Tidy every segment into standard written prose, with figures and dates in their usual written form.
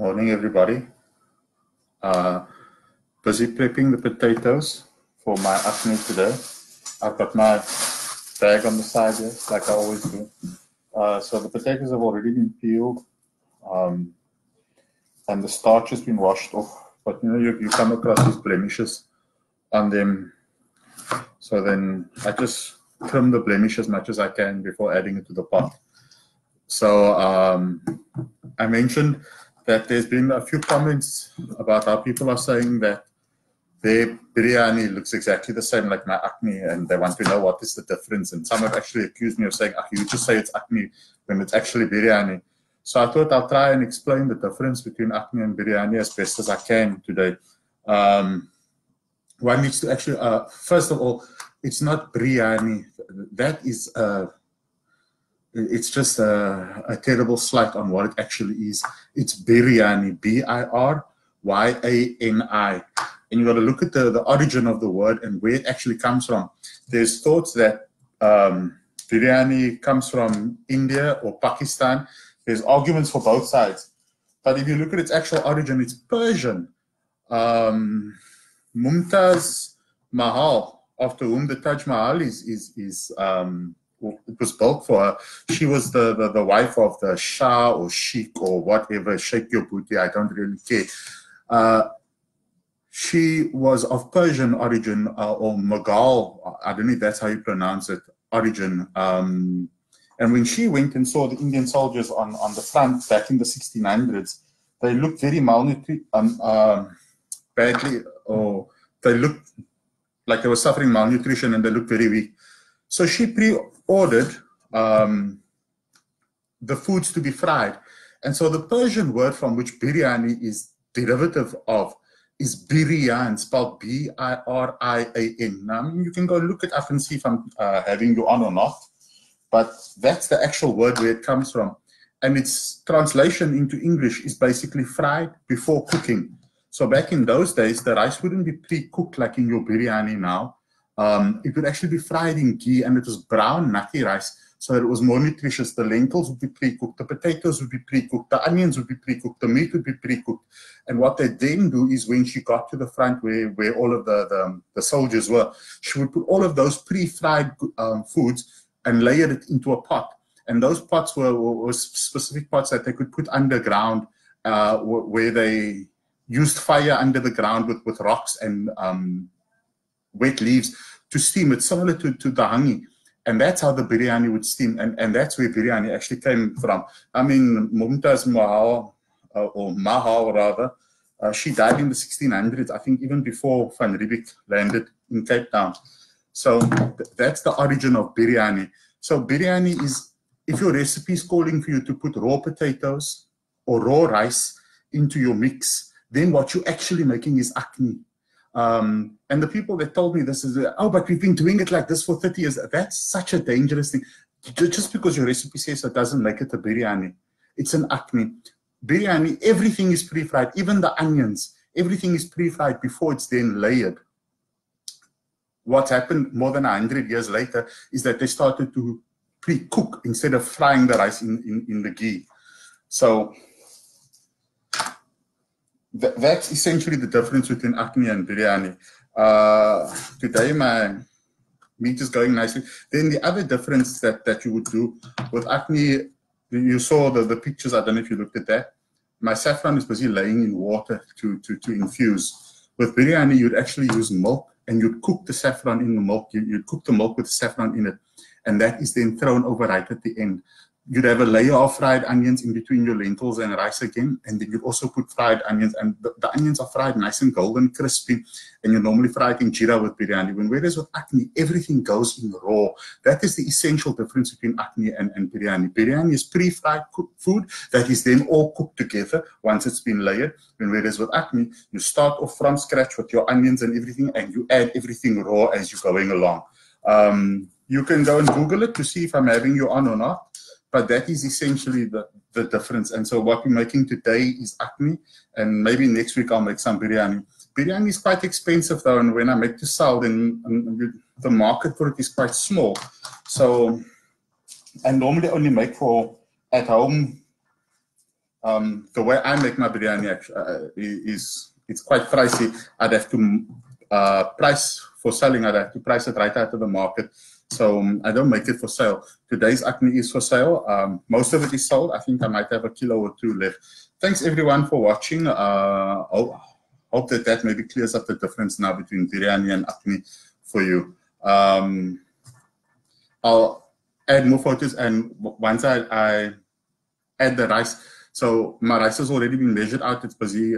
Morning, everybody. Busy prepping the potatoes for my akhni today. I've got my bag on the side here, like I always do. So the potatoes have already been peeled, and the starch has been washed off. But you come across these blemishes on them. So then I just trim the blemish as much as I can before adding it to the pot. So I mentioned that there's been a few comments about how people are saying that their biryani looks exactly the same like my akhni, and they want to know what is the difference. And some have actually accused me of saying, you just say it's akhni when it's actually biryani. So I thought I'll try and explain the difference between akhni and biryani as best as I can today. One needs to actually, first of all, it's not biryani. That is it's just a terrible slight on what it actually is. It's biryani, B-I-R-Y-A-N-I. And you got to look at the origin of the word and where it actually comes from. There's thoughts that biryani comes from India or Pakistan. There's arguments for both sides. But if you look at its actual origin, it's Persian. Mumtaz Mahal, after whom the Taj Mahal it was built for her. She was the wife of the Shah or Sheikh or whatever, Sheikh your booty, I don't really care. She was of Persian origin or Mughal, I don't know if that's how you pronounce it, origin. And when she went and saw the Indian soldiers on the front back in the 1600s, they looked very badly, or they looked like they were suffering malnutrition and they looked very weak. So she pre-ordered the foods to be fried. And so the Persian word from which biryani is derivative of is biryan, spelled B-I-R-I-A-N. Now, I mean, you can go look it up and see if I'm having you on or not. But that's the actual word where it comes from. And its translation into English is basically fried before cooking. So back in those days, the rice wouldn't be pre-cooked like in your biryani now. It would actually be fried in ghee, and it was brown, nutty rice, so that it was more nutritious. The lentils would be pre-cooked, the potatoes would be pre-cooked, the onions would be pre-cooked, the meat would be pre-cooked. And what they then do is when she got to the front where all of the soldiers were, she would put all of those pre-fried foods and layer it into a pot. And those pots were specific pots that they could put underground, where they used fire under the ground with rocks and wet leaves to steam it, similar to the hangi. And that's how the biryani would steam. And that's where biryani actually came from. I mean, Mumtaz Mahal, or Mahal rather, she died in the 1600s, I think even before Van Riebeeck landed in Cape Town. So that's the origin of biryani. So biryani is, if your recipe is calling for you to put raw potatoes or raw rice into your mix, then what you're actually making is akhni. And the people that told me this is, but we've been doing it like this for 30 years. That's such a dangerous thing. Just because your recipe says so doesn't make it a biryani. It's an akhni. Biryani, everything is pre-fried, even the onions, everything is pre-fried before it's then layered. What happened more than 100 years later is that they started to pre-cook instead of frying the rice in the ghee. So that's essentially the difference between akhni and biryani. Today my meat is going nicely. Then the other difference that you would do with akhni, you saw the pictures, I don't know if you looked at that. My saffron is busy laying in water to infuse. With biryani, you'd actually use milk and you'd cook the saffron in the milk. You'd cook the milk with the saffron in it. And that is then thrown over right at the end. You'd have a layer of fried onions in between your lentils and rice again, and then you'd also put fried onions, and the onions are fried nice and golden, crispy, and you normally fry it in jeera with biryani. Whereas with akhni, everything goes in raw. That is the essential difference between akhni and biryani. Biryani is pre-fried food that is then all cooked together once it's been layered, and whereas with akhni, you start off from scratch with your onions and everything, and you add everything raw as you're going along. You can go and Google it to see if I'm having you on or not. But that is essentially the difference. And so what we're making today is akhni, and maybe next week I'll make some biryani. Biryani is quite expensive though, and when I make to sell, then the market for it is quite small. So I normally only make for at home The way I make my biryani is it's quite pricey. I'd have to price for selling. I'd have to price it right out of the market. So I don't make it for sale. Today's Akhni is for sale. Most of it is sold. I think I might have a kilo or two left. Thanks everyone for watching. Hope that maybe clears up the difference now between biryani and Akhni for you. I'll add more photos, and once I add the rice. So my rice has already been measured out. It's busy.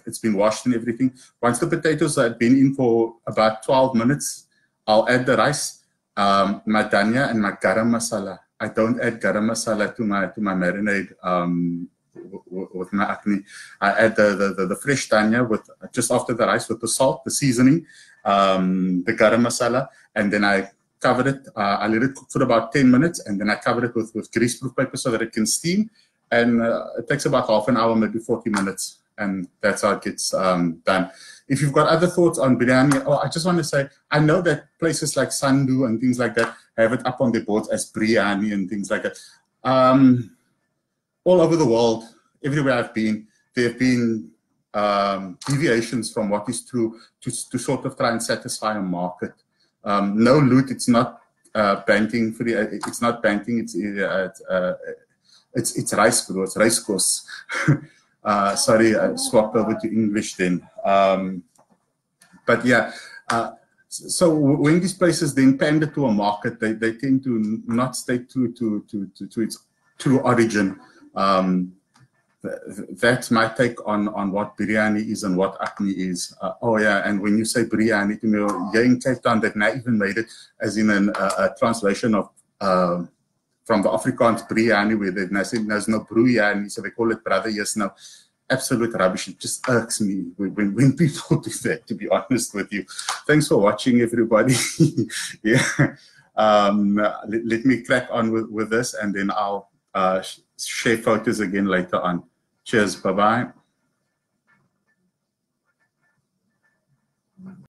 It's been washed and everything. Once the potatoes have been in for about 12 minutes, I'll add the rice, my dhania and my garam masala. I don't add garam masala to my marinade with my Akhni. I add the fresh dhania with just after the rice with the salt, the seasoning, the garam masala, and then I cover it. I let it cook for about 10 minutes, and then I cover it with greaseproof paper so that it can steam. And it takes about half an hour, maybe 40 minutes, and that's how it gets done. If you've got other thoughts on biryani, I just want to say, I know that places like Sandu and things like that have it up on their boards as biryani and things like that. All over the world, everywhere I've been, there have been deviations from what is true to sort of try and satisfy a market. No loot, it's not banking free, it's not banking, it's rice bro, it's rice course. Sorry, I swapped over to English then. But yeah, so when these places then pander to a market, they tend to not stay true to its true origin. That's my take on what biryani is and what Akhni is. Oh yeah, and when you say biryani, you know, here in Cape Town, they've now even made it as in a translation of from the Afrikaans biryani, where they've now said there's no biryani, so they call it brother. Yes, now absolute rubbish. It just irks me when people do that, to be honest with you. Thanks for watching, everybody. Yeah, let me crack on with this, and then I'll share photos again later on. Cheers, bye-bye.